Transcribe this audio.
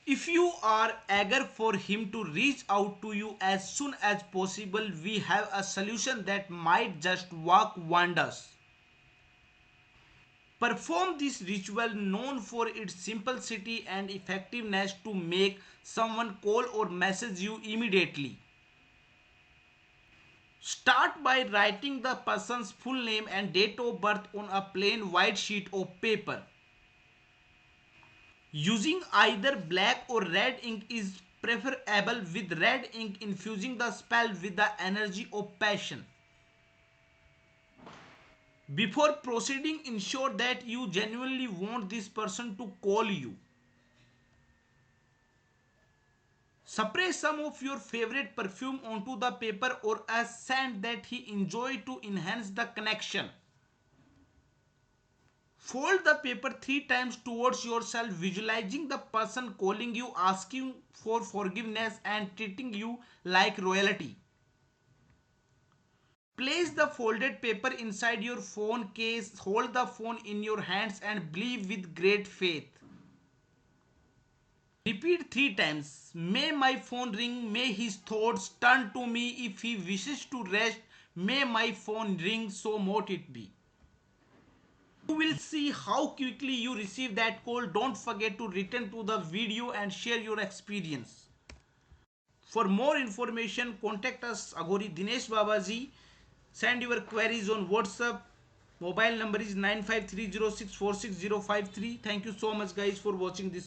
If you are eager for him to reach out to you as soon as possible, we have a solution that might just work wonders. Perform this ritual known for its simplicity and effectiveness to make someone call or message you immediately. Start by writing the person's full name and date of birth on a plain white sheet of paper. Using either black or red ink is preferable, with red ink infusing the spell with the energy of passion. Before proceeding, ensure that you genuinely want this person to call you. Spray some of your favorite perfume onto the paper or a scent that he enjoys to enhance the connection. Fold the paper 3 times towards yourself, visualizing the person calling you, asking for forgiveness, and treating you like royalty. Place the folded paper inside your phone case, hold the phone in your hands, and believe with great faith. Repeat 3 times. May my phone ring, may his thoughts turn to me. If he wishes to rest, may my phone ring, so mote it be. You will see how quickly you receive that call. Don't forget to return to the video and share your experience. For more information, contact us Agori Dinesh Babaji. Send your queries on WhatsApp. Mobile number is 9530646053. Thank you so much guys for watching this.